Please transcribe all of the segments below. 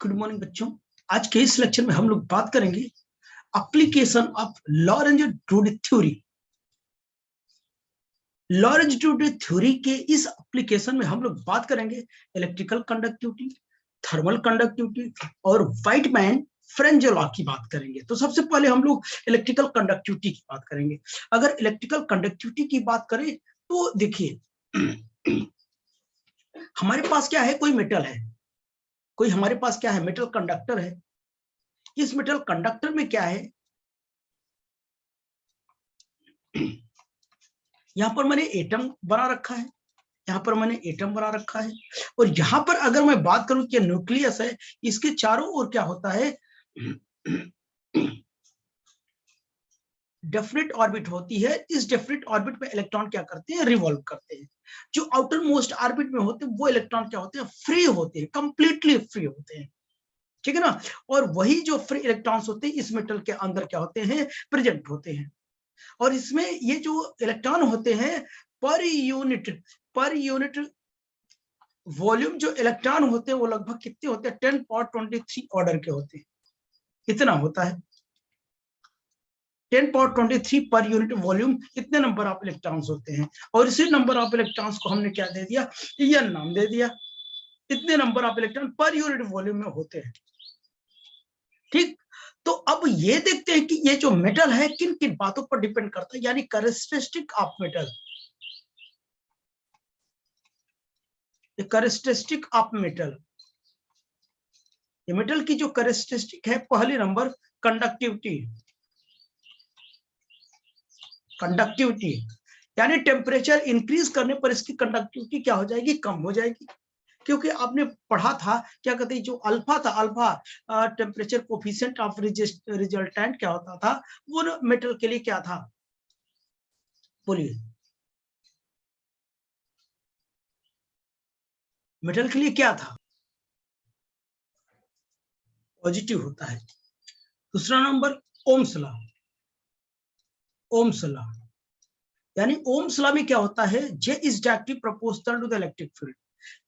Good morning बच्चों। आज के इस लेक्चर में हम लोग बात करेंगे एप्लीकेशन ऑफ लॉरेंज-ड्रूडी थ्योरी। लॉरेंज-ड्रूडी थ्योरी के इस एप्लीकेशन में हम लोग बात करेंगे इलेक्ट्रिकल कंडक्टिविटी, थर्मल कंडक्टिविटी और वाइटमैन फ्रेंज लॉ की बात करेंगे। तो सबसे पहले हम लोग इलेक्ट्रिकल कंडक्टिविटी की बात करेंगे। अगर इलेक्ट्रिकल कंडक्टिविटी की बात करें तो देखिए हमारे पास क्या है, कोई मेटल है, कोई हमारे पास क्या है, मेटल कंडक्टर है। इस मेटल कंडक्टर में क्या है, यहां पर मैंने एटम बना रखा है, यहां पर मैंने एटम बना रखा है, और यहां पर अगर मैं बात करूं कि न्यूक्लियस है, इसके चारों ओर क्या होता है, डेफिनेट ऑर्बिट होती है। इस डेफिनेट ऑर्बिट में इलेक्ट्रॉन क्या करते हैं, रिवॉल्व करते हैं। जो आउटर मोस्ट ऑर्बिट में होते हैं वो इलेक्ट्रॉन क्या होते हैं, फ्री होते हैं, कंप्लीटली फ्री होते हैं, ठीक है ना। और वही जो फ्री इलेक्ट्रॉन्स होते हैं इस मेटल के अंदर क्या होते हैं, प्रेजेंट होते हैं। और इसमें ये जो इलेक्ट्रॉन होते हैं पर यूनिट वॉल्यूम जो इलेक्ट्रॉन होते हैं वो लगभग कितने होते हैं, 10 पावर 23 ऑर्डर के होते हैं। इतना होता है 10 पावर 23 पर यूनिट वॉल्यूम, इतने नंबर ऑफ इलेक्ट्रॉन्स होते हैं। और इसी नंबर ऑफ इलेक्ट्रॉन्स को हमने क्या दे दिया, एन नाम दे दिया। इतने number of electron per unit volume में होते हैं, ठीक। तो अब ये देखते हैं कि ये जो मेटल है किन किन बातों पर डिपेंड करता है, यानी characteristic of metal. Characteristic of metal, ये मेटल की जो कैरेक्टरिस्टिक है, पहली नंबर कंडक्टिविटी। कंडक्टिविटी यानी टेम्परेचर इंक्रीज करने पर इसकी कंडक्टिविटी क्या हो जाएगी, कम हो जाएगी। क्योंकि आपने पढ़ा था, क्या कहते हैं, जो अल्फा था, alpha temperature coefficient of resultant क्या होता था, वो मेटल के लिए क्या था, बोलिए, मेटल के लिए क्या था, पॉजिटिव होता है। दूसरा number Ohm's law. Ohm's law यानी ओम्स लॉ में क्या होता है, J is directly proportional to the electric field,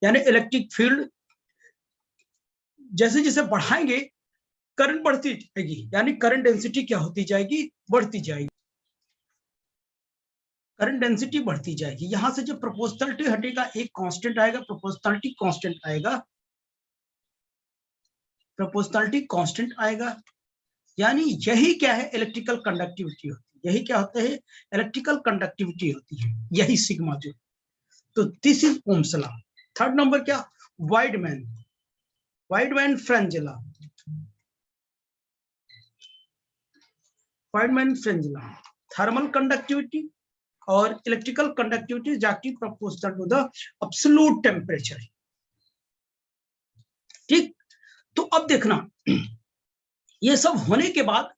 यानी इलेक्ट्रिक फील्ड जैसे जैसे बढ़ाएंगे करंट बढ़ती जाएगी, यानी करंट डेंसिटी क्या होती जाएगी, बढ़ती जाएगी, करंट डेंसिटी बढ़ती जाएगी। यहां से जब प्रोपोर्शनलिटी हटेगा एक कांस्टेंट आएगा, प्रोपोर्शनलिटी कांस्टेंट आएगा, प्रोपोर्शनलिटी कांस्टेंट आएगा। यानी यही क्या है, इलेक्ट्रिकल कंडक्टिविटी होती है। यही क्या होता है, इलेक्ट्रिकल कंडक्टिविटी होती है, यही सिग्मा जो। तो this is Ohm's law. Third number क्या, Wiedemann Franz law. Wiedemann Franz law, thermal conductivity और electrical conductivity directly proportional to the absolute temperature, ठीक। तो अब देखना, ये सब होने के बाद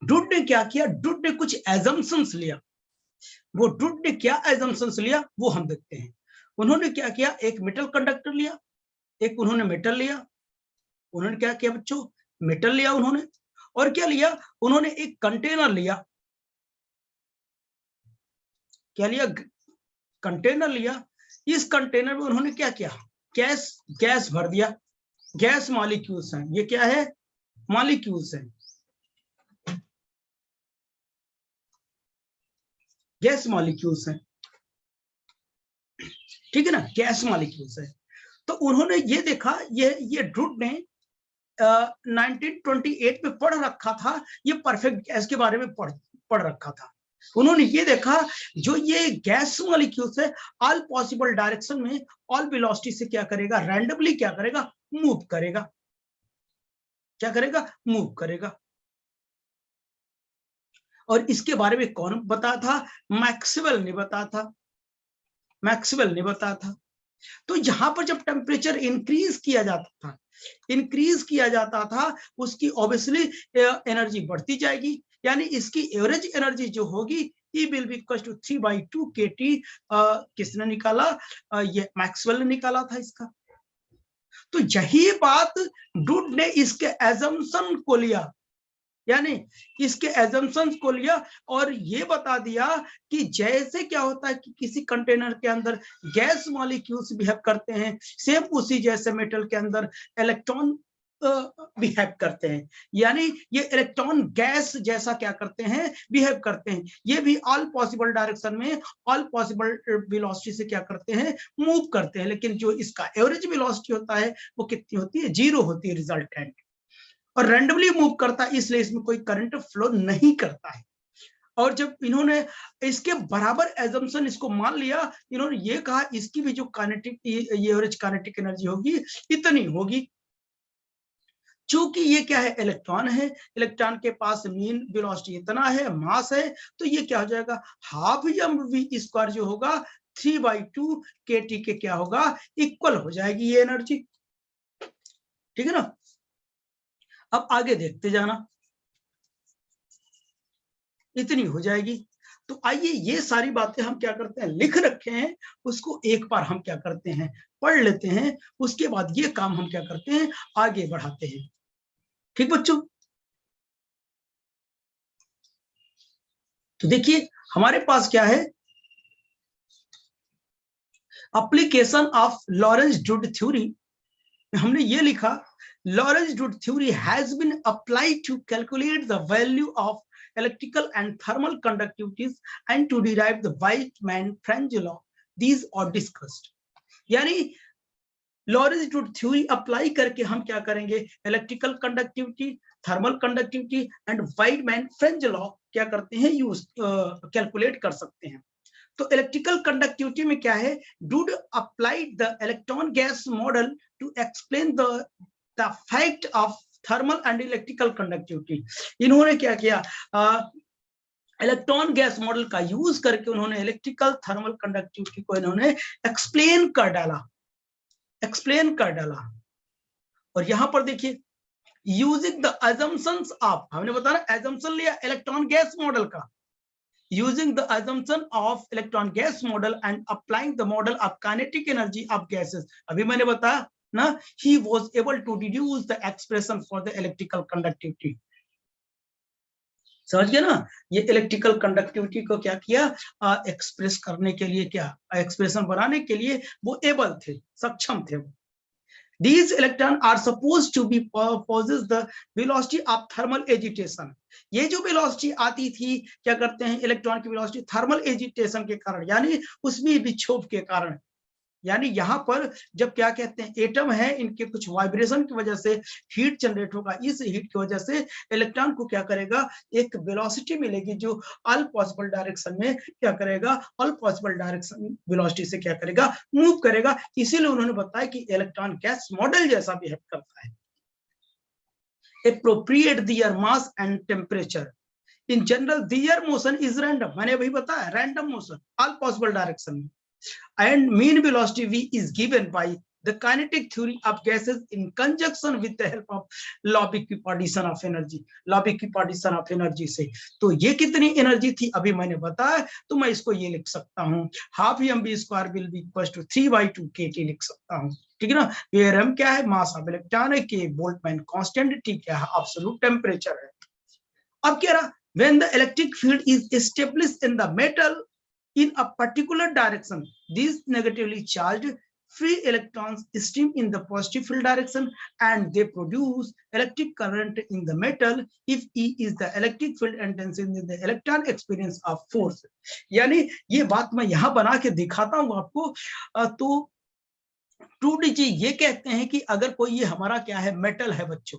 ड्रूड ने क्या किया, ड्रूड ने कुछ एजम्पशंस लिया। वो ड्रूड ने क्या एजम्पशंस लिया वो हम देखते हैं। उन्होंने क्या किया, एक मेटल कंडक्टर लिया, एक उन्होंने मेटल लिया। उन्होंने क्या किया बच्चों, मेटल लिया उन्होंने, और क्या लिया, उन्होंने एक कंटेनर लिया। क्या लिया, कंटेनर लिया। इस कंटेनर में उन्होंने क्या किया, गैस भर दिया। गैस मॉलिक्यूल्स हैं, ये क्या है, मॉलिक्यूल्स हैं, गैस मॉलिक्यूल्स हैं, ठीक है ना, गैस मॉलिक्यूल्स है। तो उन्होंने ये देखा, ये ड्रूड ने 1928 में पढ़ रखा था, ये परफेक्ट गैस के बारे में पढ़ रखा था। उन्होंने ये देखा, जो ये गैस मॉलिक्यूल्स है, ऑल पॉसिबल डायरेक्शन में ऑल वेलोसिटी से क्या करेगा, रैंडमली क्या करेगा, मूव करेगा। क्या करेगा, मूव करेगा। और इसके बारे में कौन बताया था, मैक्सवेल ने बताया था, मैक्सवेल ने बताया था। तो यहां पर जब टेम्परेचर इंक्रीज किया जाता था, उसकी ऑब्वियसली एनर्जी बढ़ती जाएगी, यानी इसकी एवरेज एनर्जी जो होगी E will be equal to 3/2 kT। किसने निकाला, ये मैक्सवेल ने निकाला था इसका। तो यही बात ड्रूड ने इसके एजम्पशन को लिया, यानी इसके एजम्पशंस को लिया और ये बता दिया कि जैसे क्या होता है कि किसी कंटेनर के अंदर गैस मॉलिक्यूल्स बिहेव करते हैं, सेम उसी जैसे मेटल के अंदर इलेक्ट्रॉन बिहेव करते हैं, यानी ये इलेक्ट्रॉन गैस जैसा क्या करते हैं, बिहेव करते हैं। ये भी ऑल पॉसिबल डायरेक्शन में ऑल पॉसिबल वेलोसिटी से क्या करते हैं, मूव करते हैं। लेकिन जो इसका एवरेज वेलोसिटी होता है वो कितनी होती है, 0 होती है रिजल्टेंट, और रैंडमली मूव करता है, इसलिए इसमें कोई करंट फ्लो नहीं करता है। और जब इन्होंने इसके बराबर एजम्पशन इसको मान लिया, इन्होंने ये कहा इसकी भी जो काइनेटिक, ये एवरेज काइनेटिक एनर्जी होगी इतनी होगी। चूंकि ये क्या है, इलेक्ट्रॉन है, इलेक्ट्रॉन के पास मीन वेलोसिटी इतना है, मास है, तो ये क्या हो जाएगा, हाफ mv² जो होगा 3/2 kT के क्या होगा, इक्वल हो जाएगी ये एनर्जी। ठीक है ना। अब आगे देखते जाना, इतनी हो जाएगी। तो आइए ये सारी बातें हम क्या करते हैं, लिख रखे हैं, उसको एक बार हम क्या करते हैं, पढ़ लेते हैं। उसके बाद ये काम हम क्या करते हैं, आगे बढ़ाते हैं। ठीक बच्चों, तो देखिए हमारे पास क्या है, एप्लीकेशन ऑफ लॉरेंस-ड्रूड थ्योरी। हमने ये लिखा, Lorentz Drude theory has been applied to calculate the value of electrical and thermal conductivities and to derive the Weizmann-Franz law. These are discussed. यानी लॉरेंस-ड्रूड थ्योरी अप्लाई करके हम क्या करेंगे, electrical conductivity, thermal conductivity and Wiedemann Franz law क्या करते हैं, use calculate कर सकते हैं। तो इलेक्ट्रिकल कंडक्टिविटी में क्या है, Drude applied the electron gas model to explain the fact of thermal and electrical conductivity. इन्होंने क्या किया, इलेक्ट्रॉन गैस मॉडल का यूज करके उन्होंने इलेक्ट्रिकल थर्मल कंडक्टिविटी को इन्होंने एक्सप्लेन कर डाला। और यहां पर देखिए, यूजिंग द assumptions ऑफ, हमने बताया assumption लिया इलेक्ट्रॉन गैस मॉडल का, using the assumption of electron gas model and applying the model of kinetic energy of gases, अभी मैंने बताया ना, he was able to deduce the expression for the electrical conductivity। समझ गया ना, ये इलेक्ट्रिकल कंडक्टिविटी को क्या किया, एक्सप्रेस करने के लिए, क्या एक्सप्रेशन बनाने के लिए वो एबल थे, सक्षम थे। These electrons are supposed to be possess the velocity of thermal agitation। ये जो वेलोसिटी आती थी, क्या करते हैं, इलेक्ट्रॉन की वेलोसिटी थर्मल एजिटेशन के कारण, यानी उसमें विक्षोभ के कारण, यानी यहाँ पर जब क्या कहते हैं, एटम है, इनके कुछ वाइब्रेशन की वजह से हीट जनरेट होगा, इस हीट की वजह से इलेक्ट्रॉन को क्या करेगा, एक वेलोसिटी मिलेगी जो ऑल पॉसिबल डायरेक्शन में क्या करेगा, ऑल पॉसिबल डायरेक्शन वेलोसिटी से क्या करेगा, मूव करेगा। इसीलिए उन्होंने बताया कि इलेक्ट्रॉन गैस मॉडल जैसा बिहेव करता है। appropriate their mass and temperature in general their motion is random, मैंने अभी बताया random motion all possible direction में, and mean velocity v is given by the kinetic theory of gases in conjunction with the help of law of equipartition of energy, law of equipartition of energy से। तो ये कितनी energy थी अभी मैंने बताया, तो मैं इसको ये लिख सकता हूँ, half mv² will be equals to 3/2 kT लिख सकता हूँ। ठीक है ना, वेयर m क्या है, मास ऑफ इलेक्ट्रॉन है, के बोल्ट्जमैन कांस्टेंट, ठीक है, एब्सोल्यूट टेम्परेचर है। अब क्या रहा, when the electric field is established in the metal in a particular direction, these negatively charged free electrons stream in the positive field direction and they produce electric current in the metal if E is the electric field intensity, the electron experience of force। यानी ये बात मैं यहाँ बना के दिखाता हूँ आपको। तो ट्रूड जी ये कहते हैं कि अगर कोई, ये हमारा क्या है, मेटल है बच्चों,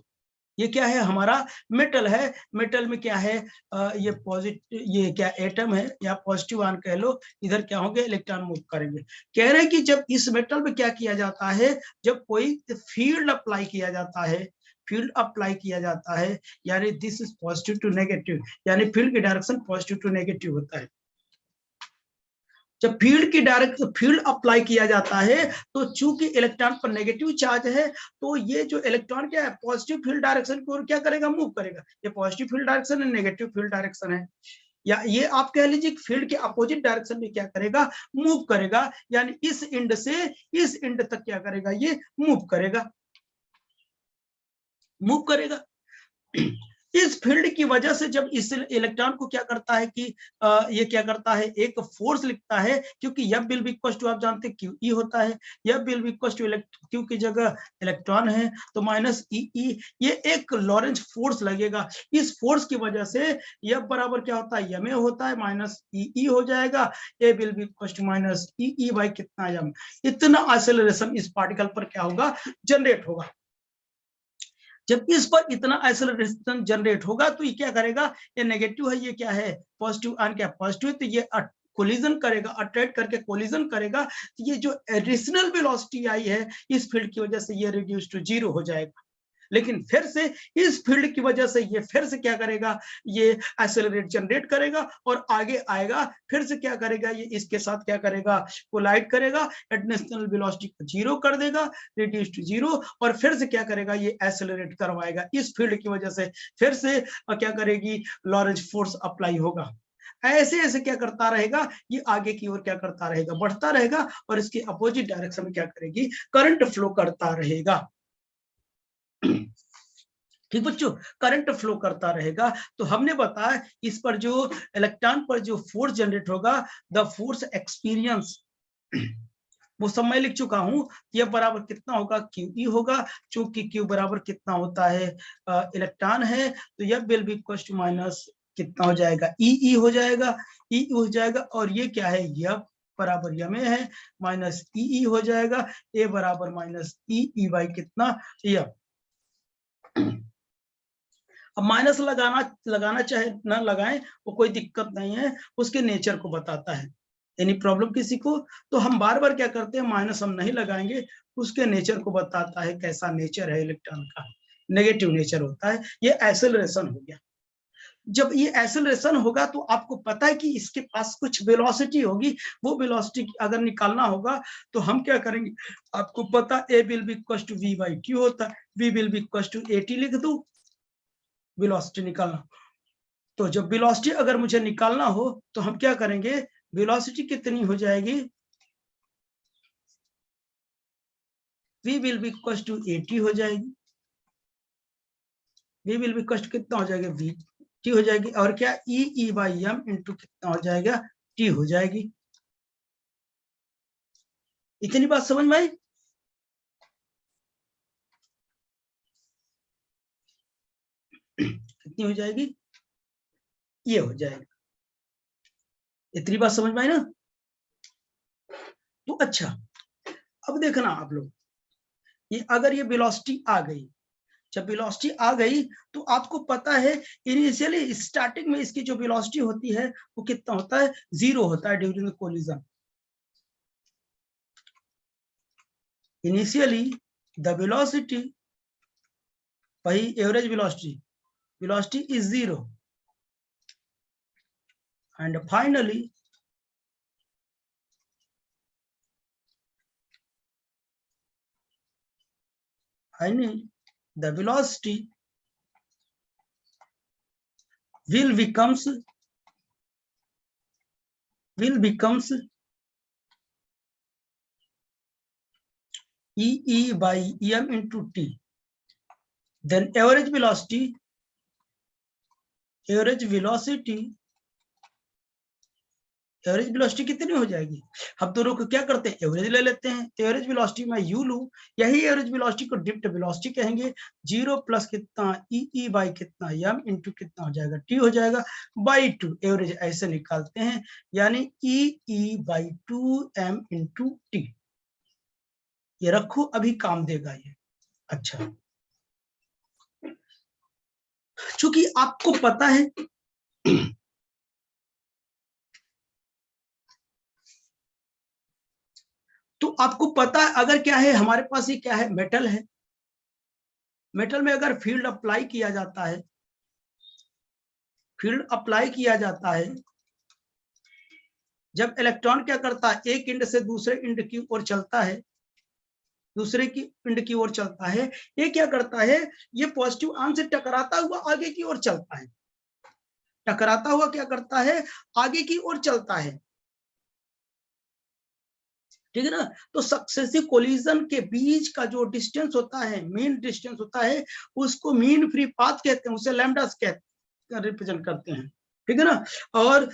ये क्या है, हमारा मेटल है, मेटल में क्या है, ये पॉजिटिव, ये क्या एटम है या पॉजिटिव आयन कह लो, इधर क्या होंगे, इलेक्ट्रॉन मूव करेंगे। कह रहे हैं कि जब इस मेटल में क्या किया जाता है, जब कोई फील्ड अप्लाई किया जाता है, फील्ड अप्लाई किया जाता है, यानी this is positive to negative, यानी फील्ड की डायरेक्शन पॉजिटिव टू नेगेटिव होता है। जब फील्ड की डायरेक्ट फील्ड अप्लाई किया जाता है, तो चूंकि इलेक्ट्रॉन पर नेगेटिव चार्ज है, तो ये जो इलेक्ट्रॉन क्या है, पॉजिटिव फील्ड डायरेक्शन की ओर क्या करेगा, मूव करेगा। ये पॉजिटिव फील्ड डायरेक्शन है, नेगेटिव फील्ड डायरेक्शन है, या ये आप कह लीजिए फील्ड के अपोजिट डायरेक्शन में क्या करेगा, मूव करेगा, यानी इस एंड से इस एंड तक क्या करेगा, ये मूव करेगा। इस फील्ड की वजह से जब इस इलेक्ट्रॉन को क्या करता है कि ये क्या करता है, एक फोर्स लिखता है, क्योंकि F will be equal to, आप जानते हैं क्यू ई होता है, F will be equal to q की जगह इलेक्ट्रॉन है तो माइनस ई ई, ये एक लॉरेंज फोर्स लगेगा। इस फोर्स की वजह से F बराबर क्या होता है, एम ए होता है, माइनस ई ई हो जाएगा, a will be equal to minus e E by कितना एम। इतना एक्सेलरेशन इस पार्टिकल पर क्या होगा, जनरेट होगा। जब इस पर इतना एक्सेलरेशन जनरेट होगा तो ये क्या करेगा, ये नेगेटिव है, ये क्या है पॉजिटिव, आन क्या पॉजिटिव है, तो ये कोलिजन करेगा, अट्रैक्ट करके कोलिजन करेगा, तो ये जो एडिशनल वेलोसिटी आई है इस फील्ड की वजह से ये रिड्यूस टू जीरो हो जाएगा। लेकिन फिर से इस फील्ड की वजह से ये फिर से क्या करेगा, ये एक्सेलरेट जनरेट करेगा और आगे आएगा, फिर से क्या करेगा, ये इसके साथ क्या करेगा, कोलाइड करेगा, एडिशनल वेलोसिटी को जीरो कर देगा, रिड्यूस टू जीरो, और फिर से क्या करेगा, ये एक्सेलरेट करवाएगा इस फील्ड की वजह से, फिर से क्या करेगी, लॉरेंज फोर्स अप्लाई होगा। ऐसे ऐसे क्या करता रहेगा, ये आगे की ओर क्या करता रहेगा, बढ़ता रहेगा, और इसके अपोजिट डायरेक्शन में क्या करेगी, करंट फ्लो करता रहेगा। ठीक बच्चों, करंट फ्लो करता रहेगा। तो हमने बताया इस पर जो इलेक्ट्रॉन पर जो फोर्स जनरेट होगा, द फोर्स एक्सपीरियंस, वो सब मैं लिख चुका हूं, ये बराबर कितना होगा, क्यू ई होगा, चूंकि क्यू बराबर कितना होता है, इलेक्ट्रॉन है, तो यह will be equal to minus कितना हो जाएगा, ई ई हो जाएगा, ई हो जाएगा, और ये क्या है, यह बराबर यह में है, माइनस ई ई हो जाएगा, ए बराबर माइनस ई ई बाई कितना, यह। अब माइनस लगाना चाहे ना लगाएं, वो कोई दिक्कत नहीं है, उसके नेचर को बताता है। एनी प्रॉब्लम किसी को, तो हम बार बार क्या करते हैं, माइनस हम नहीं लगाएंगे, उसके नेचर को बताता है, कैसा नेचर है इलेक्ट्रॉन का, नेगेटिव नेचर होता है। ये एक्सेलरेशन हो गया। जब ये एक्सेलरेशन होगा तो आपको पता है कि इसके पास कुछ वेलोसिटी होगी, वो वेलोसिटी अगर निकालना होगा तो हम क्या करेंगे, आपको पता a will be equal to v by q होता है, v will be equal to a t लिख दू, वेलोसिटी निकालना। तो जब वेलोसिटी अगर मुझे निकालना हो तो हम क्या करेंगे, वेलोसिटी कितनी हो जाएगी, v will be equal to at हो जाएगी, v will be equal to कितना हो जाएगा, v t हो जाएगी, और क्या e e by m into कितना हो जाएगा, t हो जाएगी। इतनी बात समझ में आई। कितनी हो जाएगी, ये हो जाएगा। इतनी बात समझ में आई ना। तो अच्छा, अब देखना आप लोग, ये अगर ये वेलोसिटी आ गई, जब वेलोसिटी आ गई तो आपको पता है इनिशियली स्टार्टिंग में इसकी जो वेलोसिटी होती है वो कितना होता है, जीरो होता है during the collision. Initially the velocity, वही average velocity is zero, and finally the velocity will becomes E by em into t. Then average velocity कितनी हो जाएगी, हम दोनों को क्या करते हैं, एवरेज ले लेते हैं, तो एवरेज वेलोसिटी मैं यू लूं, यही एवरेज वेलोसिटी को ड्रिफ्ट वेलोसिटी कहेंगे, जीरो प्लस कितना ई ई बाई कितना एम इंटू कितना हो जाएगा, टी हो जाएगा, बाई टू, एवरेज ऐसे निकालते हैं, यानी E E by two M into T. ये रखो, अभी काम देगा ये। अच्छा, चूंकि आपको पता है तो आपको पता है, अगर क्या है हमारे पास, ये क्या है, मेटल है, मेटल में अगर फील्ड अप्लाई किया जाता है, जब इलेक्ट्रॉन क्या करता है, एक इंड से दूसरे इंड की ओर चलता है, दूसरे की इंड की ओर चलता है, ये क्या करता है, ये पॉजिटिव आर्म से टकराता हुआ आगे की ओर चलता है, टकराता हुआ क्या करता है, आगे की ओर चलता है। ठीक है ना। तो सक्सेसिव कोलिजन के बीच का जो डिस्टेंस होता है, मीन डिस्टेंस होता है, उसको मीन फ्री पाथ कहते हैं, उसे लैम्डा रिप्रेजेंट करते हैं। ठीक है ना। और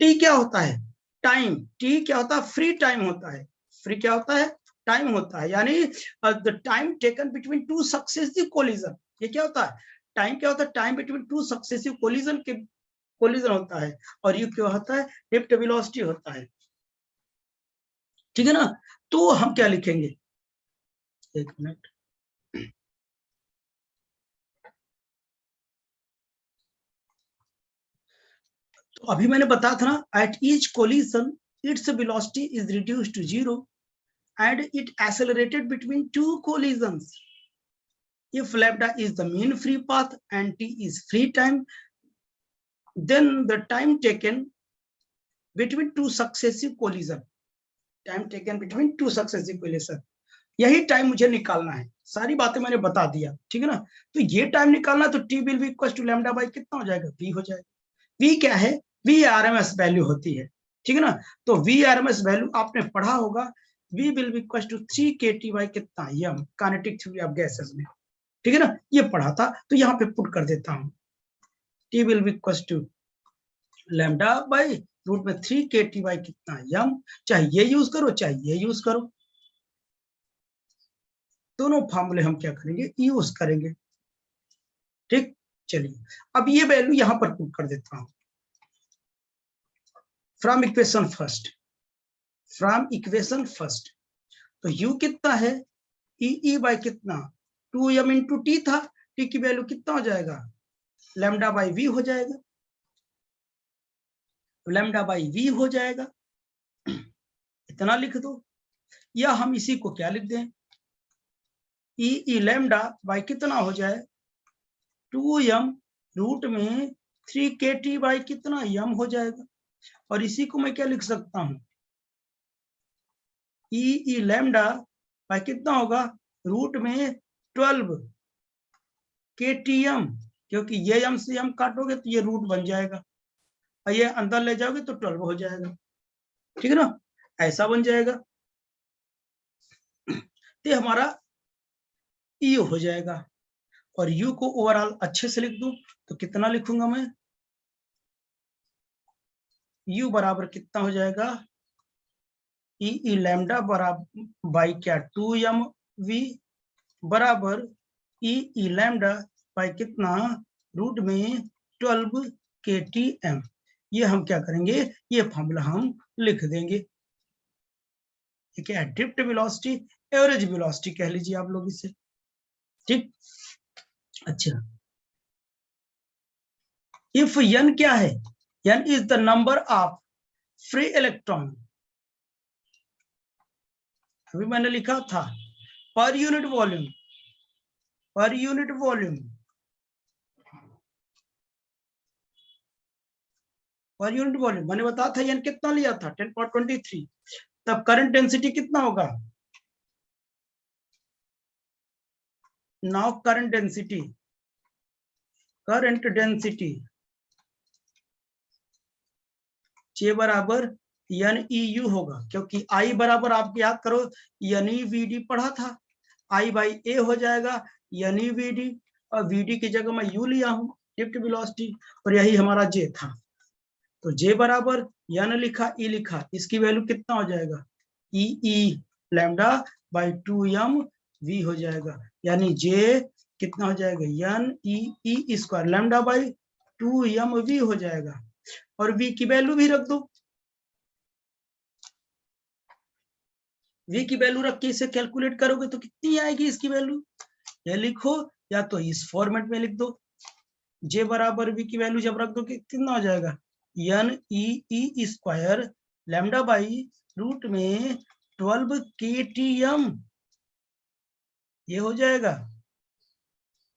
टी क्या होता है? टाइम। टी क्या होता है? फ्री टाइम होता है। फ्री क्या होता है? टाइम होता है, यानी the time taken between two successive collision. ये क्या होता है? टाइम क्या होता है? Time between two successive collision के कोलिजन होता है। और ये क्या होता है? ड्रिफ्ट वेलोसिटी होता है। ठीक है ना। तो हम क्या लिखेंगे? एक मिनट। तो अभी मैंने बताया था ना, at each collision its velocity is reduced to zero and it accelerated between two collisions. If lambda is the mean free path and t is free time, then the time taken between two successive collision, यही time मुझे निकालना है। सारी बातें मैंने बता दिया, ठीक है ना। तो ये टाइम निकालना, तो T will be equal to lambda by कितना हो जाएगा? वी हो जाएगा। वी क्या है? वी आरएमएस वैल्यू होती है, ठीक है ना। तो वी आरएमएस वैल्यू आपने पढ़ा होगा, V will be equal to 3 kT by कितना? यम, काइनेटिक थ्योरी ऑफ गैसेस में, ठीक है ना। ये पढ़ा था, तो यहाँ पे पुट कर देता हूँ, T will be equal to lambda by root में 3 kT बाई कितना? यम। चाहे ये यूज करो चाहे ये यूज करो, दोनों फॉर्मूले हम क्या करेंगे? यूज करेंगे। ठीक, चलिए अब ये वैल्यू यहां पर पुट कर देता हूं। फ्रॉम इक्वेशन फर्स्ट, तो यू कितना है? ई बाई कितना? 2m इंटू टी था, टी की वैल्यू कितना हो जाएगा? लैम्डा बाई वी हो जाएगा, लैम्डा बाई वी हो जाएगा। इतना लिख दो, या हम इसी को क्या लिख दें? ई लैम्डा बाई कितना हो जाए? 2m रूट में 3kT बाई कितना? यम हो जाएगा। और इसी को मैं क्या लिख सकता हूं? ई लैम्डा बाई कितना होगा? रूट में 12 KTM, क्योंकि ये यम से यम काटोगे तो ये रूट बन जाएगा, और ये अंदर ले जाओगे तो 12 हो जाएगा, ठीक है ना। ऐसा बन जाएगा, तो हमारा यू हो जाएगा। और यू को ओवरऑल अच्छे से लिख दूं तो कितना लिखूंगा मैं? यू बराबर कितना हो जाएगा? ई लैम्डा बराबर बाई क्या? 2m वी बराबर ई लैम्डा बाई कितना? रूट में 12 KTM। ये हम क्या करेंगे? ये फॉर्मूला हम लिख देंगे। ठीक है, ड्रिफ्ट वेलोसिटी, एवरेज वेलोसिटी कह लीजिए आप लोग इसे, ठीक। अच्छा, इफ n क्या है? n is the number of free electron, अभी मैंने लिखा था per unit volume, per unit volume, per unit volume मैंने बताया था n कितना लिया था? 10.23। तब करंट डेंसिटी कितना होगा? नाउ करंट डेंसिटी J बराबर NEU होगा, क्योंकि I बराबर आप याद करो NEVD पढ़ा था, I बाई A हो जाएगा NEVD, और VD की जगह मैं U लिया हूं, ड्रिफ्ट वेलोसिटी, और यही हमारा J था। तो J बराबर N लिखा, E लिखा, इसकी वैल्यू कितना हो जाएगा? E lambda by 2m V हो जाएगा, यानी J कितना हो जाएगा? NEE square lambda by 2m V हो जाएगा। और V की वैल्यू भी रख दो, V की वैल्यू रख के इसे कैलकुलेट करोगे तो कितनी आएगी इसकी वैल्यू? ये लिखो, या तो इस फॉर्मेट में लिख दो, J बराबर V की वैल्यू जब रख दो कितना हो जाएगा? NEE square lambda by root में 12 KTM, ये हो जाएगा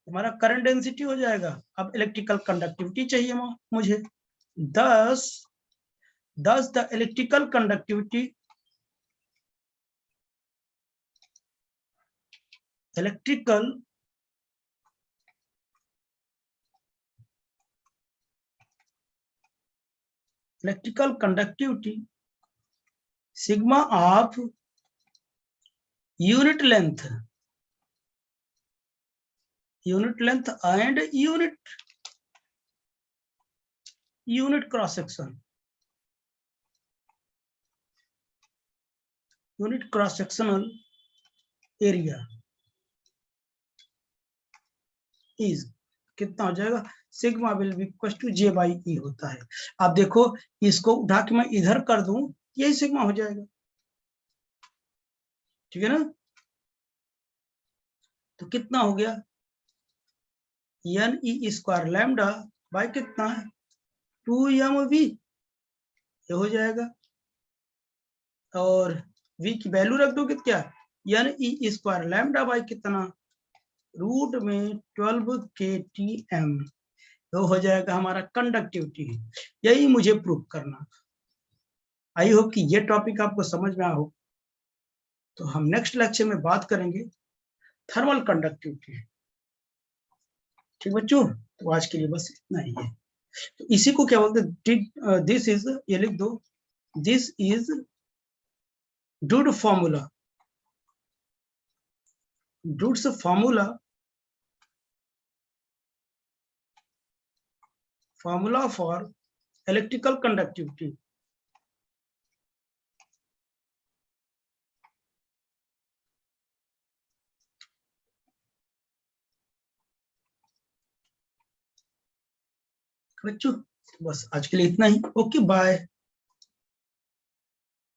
हमारा करंट डेंसिटी हो जाएगा। अब इलेक्ट्रिकल कंडक्टिविटी चाहिए मुझे, 10 the electrical conductivity, electrical conductivity sigma of unit length and unit cross section, unit cross sectional area is कितना हो जाएगा, sigma will be equal to J by E होता है। अब देखो इसको उठा के मैं इधर कर दूं, यही सिग्मा हो जाएगा, ठीक है ना। तो कितना हो गया, N E square lambda by कितना है 2mv, ये हो जाएगा। और v की वैल्यू रख दो क्या, N E square lambda by कितना रूट में 12 KTM, तो हो जाएगा हमारा कंडक्टिविटी। यही मुझे प्रूव करना। आई होप कि ये टॉपिक आपको समझ में आया हो। तो हम नेक्स्ट लेक्चर में बात करेंगे थर्मल कंडक्टिविटी। ठीक बच्चों, तो आज के लिए बस इतना ही है। तो इसी को क्या बोलते हैं, दिस इज, ये लिख दो, this is dude formula, dudes formula for electrical conductivity. बच्चों बस आज के लिए इतना ही। Okay bye.